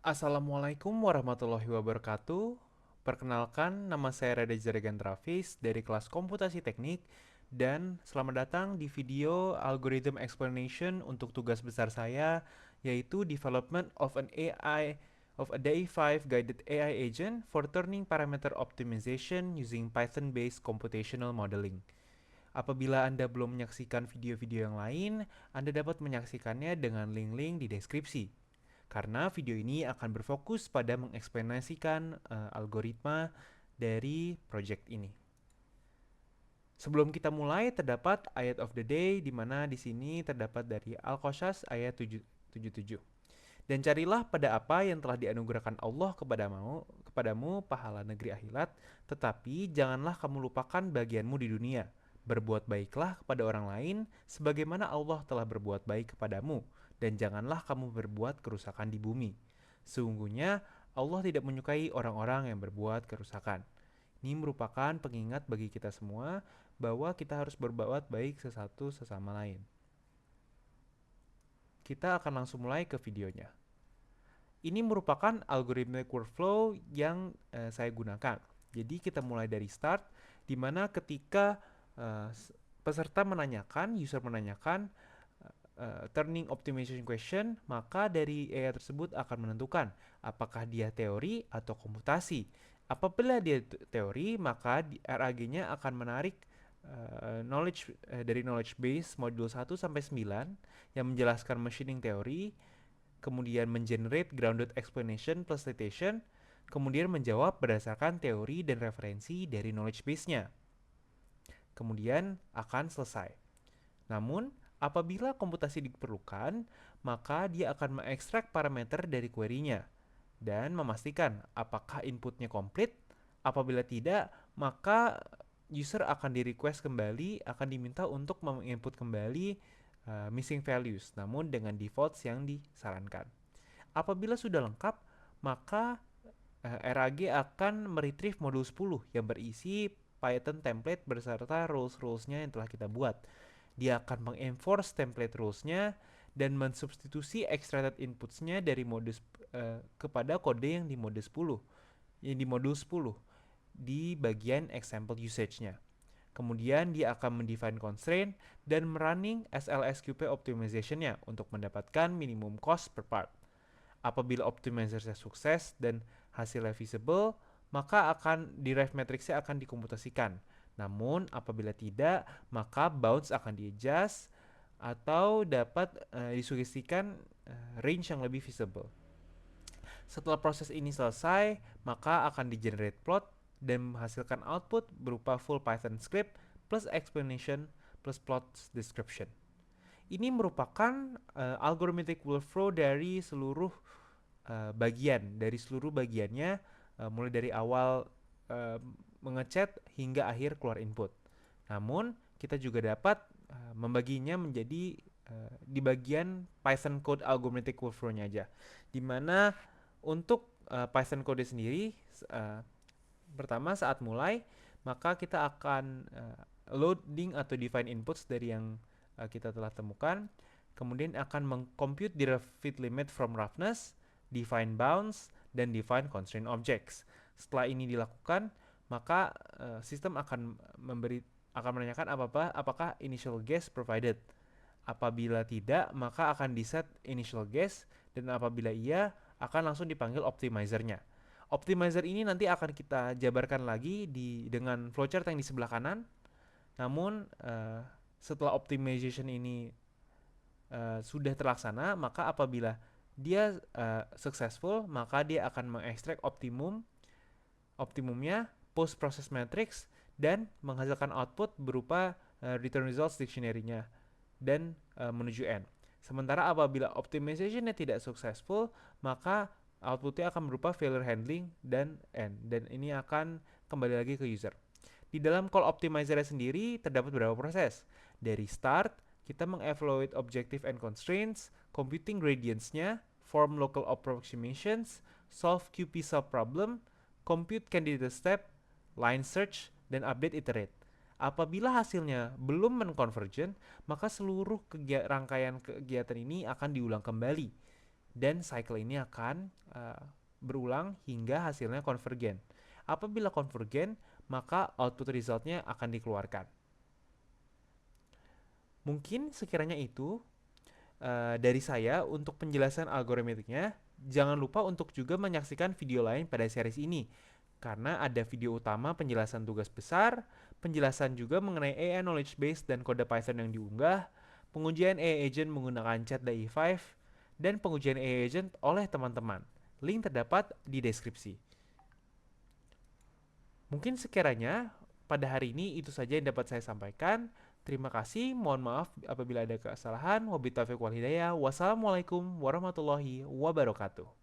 Assalamualaikum warahmatullahi wabarakatuh. Perkenalkan, nama saya Rada Jaregan Travis dari kelas Komputasi Teknik dan selamat datang di video Algorithm Explanation untuk tugas besar saya, yaitu Development of an AI of a Day 5 Guided AI Agent for Turning Parameter Optimization using Python-based Computational Modeling. Apabila Anda belum menyaksikan video-video yang lain, Anda dapat menyaksikannya dengan link-link di deskripsi. Karena video ini akan berfokus pada mengeksplanasikan algoritma dari project ini. Sebelum kita mulai, terdapat ayat of the day di mana di sini terdapat dari Al-Qasas ayat 77. Dan carilah pada apa yang telah dianugerahkan Allah kepadamu pahala negeri akhirat, tetapi janganlah kamu lupakan bagianmu di dunia. Berbuat baiklah kepada orang lain sebagaimana Allah telah berbuat baik kepadamu, dan janganlah kamu berbuat kerusakan di bumi. Sesungguhnya Allah tidak menyukai orang-orang yang berbuat kerusakan. Ini merupakan pengingat bagi kita semua bahwa kita harus berbuat baik sesatu sesama lain. Kita akan langsung mulai ke videonya. Ini merupakan algorithmic workflow yang saya gunakan. Jadi kita mulai dari start, di mana ketika peserta menanyakan, user menanyakan turning optimization question, maka dari AI tersebut akan menentukan apakah dia teori atau komputasi. Apabila dia teori, maka RAG-nya akan menarik knowledge dari knowledge base modul 1 sampai 9 yang menjelaskan machining teori, kemudian mengenerate grounded explanation plus citation, kemudian menjawab berdasarkan teori dan referensi dari knowledge base-nya. Kemudian akan selesai. Namun, apabila komputasi diperlukan, maka dia akan mengekstrak parameter dari query-nya dan memastikan apakah inputnya komplit. Apabila tidak, maka user akan di-request kembali, akan diminta untuk menginput kembali missing values, namun dengan defaults yang disarankan. Apabila sudah lengkap, maka RAG akan meretrieve modul 10 yang berisi Python template beserta rules-rulesnya yang telah kita buat. Dia akan mengenforce template rulesnya dan mensubstitusi extracted inputsnya dari modus kepada kode yang di modul 10 di bagian example usage-nya. Kemudian dia akan mendefine constraint dan running SLSQP optimization-nya untuk mendapatkan minimum cost per part. Apabila optimizer-nya sukses dan hasilnya visible, maka derived matrix-nya akan dikomputasikan. Namun apabila tidak, maka bounds akan di-adjust atau dapat disugestikan range yang lebih visible. Setelah proses ini selesai, maka akan di-generate plot dan menghasilkan output berupa full Python script plus explanation plus plot description. Ini merupakan algorithmic workflow dari seluruh bagiannya, mulai dari awal mengechat hingga akhir keluar input. Namun kita juga dapat membaginya menjadi di bagian Python code algorithmic workflow-nya aja, di mana untuk Python code sendiri pertama saat mulai maka kita akan loading atau define inputs dari yang kita telah temukan, kemudian akan mengcompute the fit limit from roughness, define bounds, dan define constraint objects. Setelah ini dilakukan, maka sistem akan menanyakan apakah initial guess provided. Apabila tidak, maka akan diset initial guess, dan apabila iya, akan langsung dipanggil optimizer-nya. Optimizer ini nanti akan kita jabarkan lagi dengan flowchart yang di sebelah kanan. Namun setelah optimization ini sudah terlaksana, maka apabila dia successful, maka dia akan mengekstrak optimumnya, post process matrix, dan menghasilkan output berupa return results dictionary-nya dan menuju end. Sementara apabila optimization-nya tidak successful, maka outputnya akan berupa failure handling dan end, dan ini akan kembali lagi ke user. Di dalam call optimizer sendiri terdapat beberapa proses. Dari start, kita mengevaluate objective and constraints, computing gradients-nya, form local approximations, solve QP subproblem, compute candidate step, line search, dan update iterate. Apabila hasilnya belum menconvergent, maka seluruh rangkaian kegiatan ini akan diulang kembali. Dan cycle ini akan berulang hingga hasilnya konvergen. Apabila konvergen, maka output resultnya akan dikeluarkan. Mungkin sekiranya itu dari saya untuk penjelasan algoritmiknya. Jangan lupa untuk juga menyaksikan video lain pada series ini, karena ada video utama penjelasan tugas besar, penjelasan juga mengenai AI Knowledge Base dan kode Python yang diunggah, pengujian AI Agent menggunakan Chat.ai5, dan pengujian AI Agent oleh teman-teman. Link terdapat di deskripsi. Mungkin sekiranya pada hari ini itu saja yang dapat saya sampaikan. Terima kasih, mohon maaf apabila ada kesalahan. Wabillahi taufiq wal hidayah. Wassalamualaikum warahmatullahi wabarakatuh.